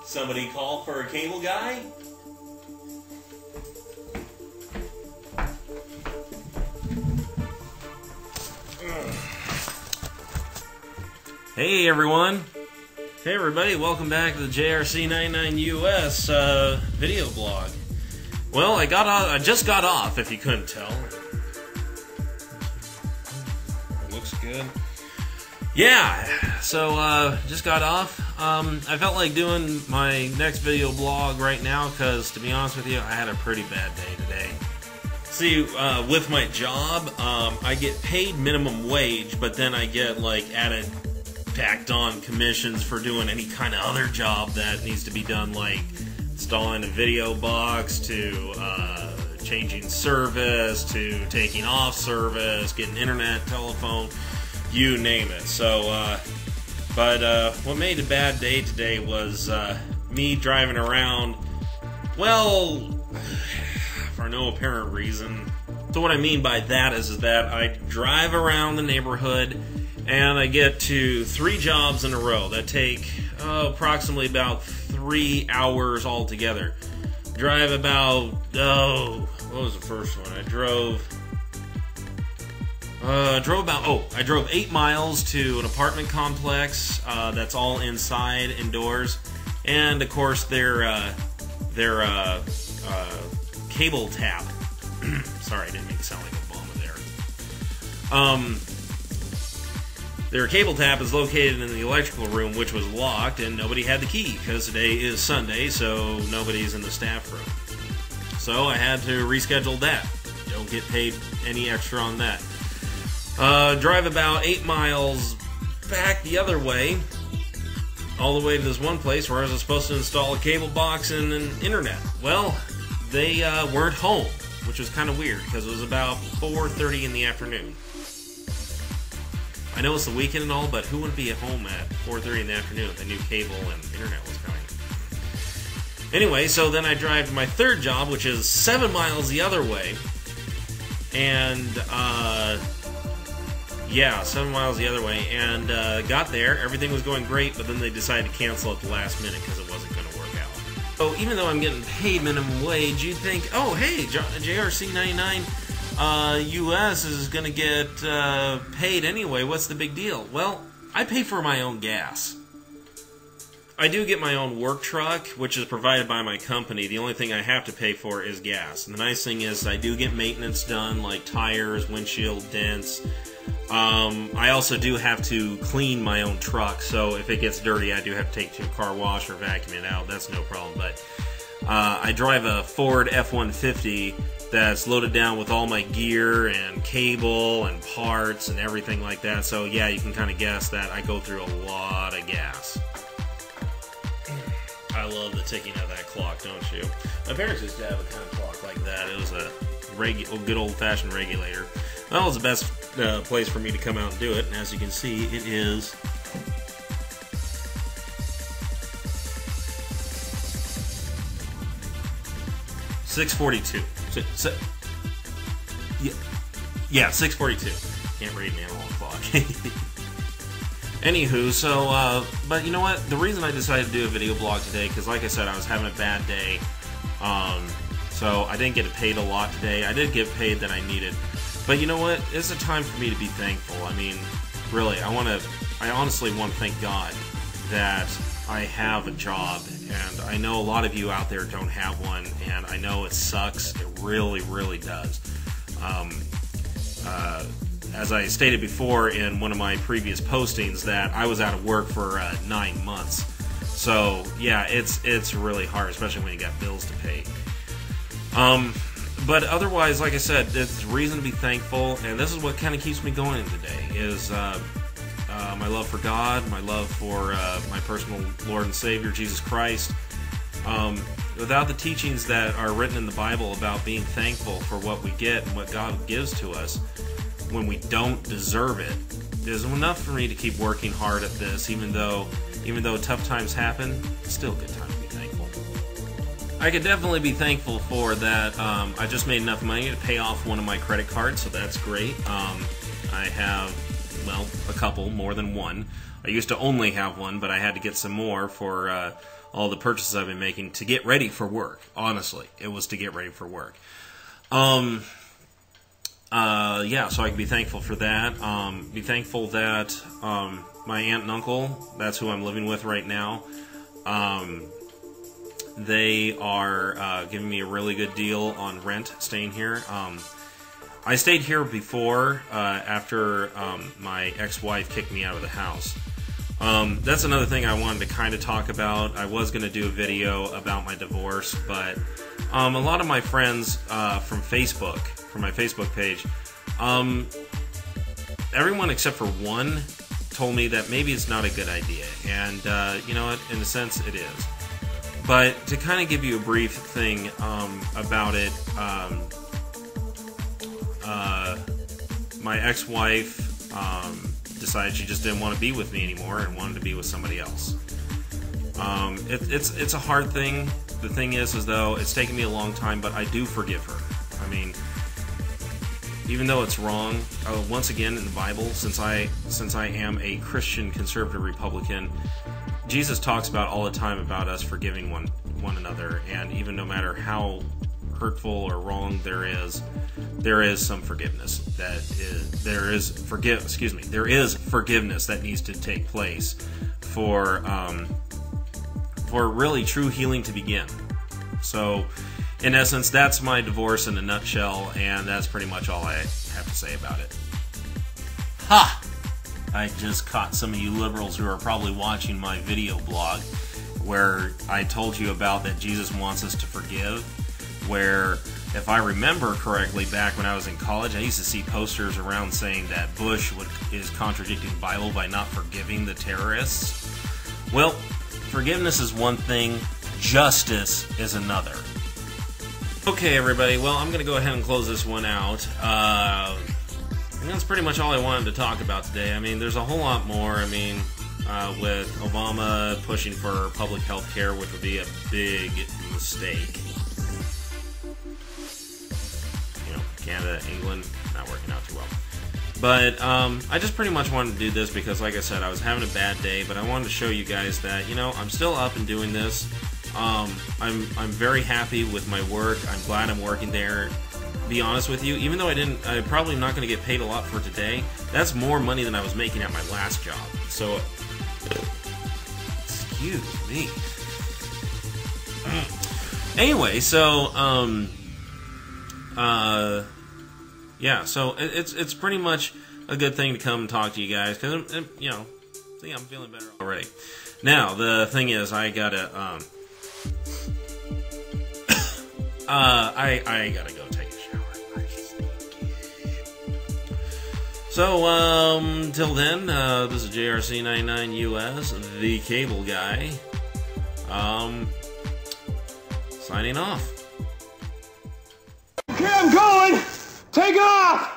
Somebody call for a cable guy? Hey everyone. Hey everybody, welcome back to the JRC99US video blog. Well, I just got off, if you couldn't tell. Looks good. Yeah, so just got off. I felt like doing my next video blog right now because, to be honest with you, I had a pretty bad day today. See, with my job, I get paid minimum wage, but then I get like added tacked on commissions for doing any kind of other job that needs to be done, like installing a video box, to changing service, to taking off service, getting internet, telephone, you name it. So, but what made a bad day today was me driving around, well, for no apparent reason. So what I mean by that is that I drive around the neighborhood and I get to 3 jobs in a row that take approximately about 3 hours altogether. Drive about, what was the first one? I drove 8 miles to an apartment complex that's all inside, indoors, and of course their cable tap. Sorry, I didn't mean to sound like Obama there. Their cable tap is located in the electrical room, which was locked, and nobody had the key, because today is Sunday, so nobody's in the staff room. So I had to reschedule that. Don't get paid any extra on that. Drive about 8 miles back the other way, all the way to this one place where I was supposed to install a cable box and an internet. Well, they weren't home, which was kind of weird, because it was about 4:30 in the afternoon. I know it's the weekend and all, but who wouldn't be at home at 4:30 in the afternoon if they knew cable and internet was coming? Anyway, so then I drive to my third job, which is 7 miles the other way. And, yeah, 7 miles the other way. And got there, everything was going great, but then they decided to cancel at the last minute because it wasn't going to work out. So even though I'm getting paid minimum wage, you'd think, oh, hey, JRC99 US is going to get paid anyway. What's the big deal? Well, I pay for my own gas. I do get my own work truck, which is provided by my company. The only thing I have to pay for is gas. And the nice thing is I do get maintenance done, like tires, windshield dents. I also do have to clean my own truck, so if it gets dirty, I do have to take it to a car wash or vacuum it out. That's no problem. But I drive a Ford F-150 that's loaded down with all my gear and cable and parts and everything like that. So yeah, you can kind of guess that I go through a lot of gas. I love the ticking of that clock, don't you? My parents used to have a kind of clock like that. It was a good old-fashioned regulator. Well, it was the best place for me to come out and do it, and as you can see, it is $6:42. Yeah, 6:42. Can't read an analog clock. Anywho, so, but you know what? The reason I decided to do a video blog today, because like I said, I was having a bad day, so I didn't get paid a lot today. I did get paid that I needed. But you know what? It's a time for me to be thankful. I mean, really, I honestly want to thank God that I have a job, and I know a lot of you out there don't have one, and I know it sucks. It really, really does. As I stated before in one of my previous postings, that I was out of work for 9 months. So yeah, it's really hard, especially when you got bills to pay. But otherwise, like I said, there's reason to be thankful, and this is what kind of keeps me going today, is my love for God, my love for my personal Lord and Savior, Jesus Christ. Without the teachings that are written in the Bible about being thankful for what we get and what God gives to us when we don't deserve it, there's enough for me to keep working hard at this, even though tough times happen, it's still a good time to be thankful. I could definitely be thankful for that. I just made enough money to pay off one of my credit cards, so that's great. I have well, a couple, more than one. I used to only have one, but I had to get some more for all the purchases I've been making to get ready for work. Honestly, it was to get ready for work. Yeah, so I can be thankful for that. Be thankful that my aunt and uncle, that's who I'm living with right now, they are giving me a really good deal on rent staying here. I stayed here before, after my ex-wife kicked me out of the house. That's another thing I wanted to kind of talk about. I was going to do a video about my divorce, but a lot of my friends from Facebook, from my Facebook page, everyone except for one told me that maybe it's not a good idea. And, you know what, in a sense, it is. But to kind of give you a brief thing about it, my ex-wife decided she just didn't want to be with me anymore and wanted to be with somebody else. It's a hard thing. The thing is though, it's taken me a long time, but I do forgive her. I mean, even though it's wrong, once again in the Bible, since I am a Christian conservative Republican, Jesus talks about all the time about us forgiving one another, and even no matter how hurtful or wrong there is some forgiveness there is forgiveness that needs to take place for really true healing to begin. So in essence, that's my divorce in a nutshell, and that's pretty much all I have to say about it. Ha! I just caught some of you liberals who are probably watching my video blog where I told you about that Jesus wants us to forgive, where, if I remember correctly, back when I was in college, I used to see posters around saying that Bush is contradicting the Bible by not forgiving the terrorists. Well, forgiveness is one thing, justice is another. Okay, everybody, well, I'm going to go ahead and close this one out. And that's pretty much all I wanted to talk about today. I mean, there's a whole lot more. I mean, with Obama pushing for public health care, which would be a big mistake. You know, Canada, England, not working out too well. But I just pretty much wanted to do this because, like I said, I was having a bad day, but I wanted to show you guys that, you know, I'm still up and doing this. I'm very happy with my work. I'm glad I'm working there. Be honest with you, even though I'm probably not going to get paid a lot for today, that's more money than I was making at my last job. So, excuse me. Anyway, so, yeah, so it's pretty much a good thing to come and talk to you guys, because, you know, I think I'm feeling better already. Now, the thing is, I gotta, I gotta go take a shower. So, till then, this is JRC99US, the cable guy, signing off. Okay, I'm going! Take off!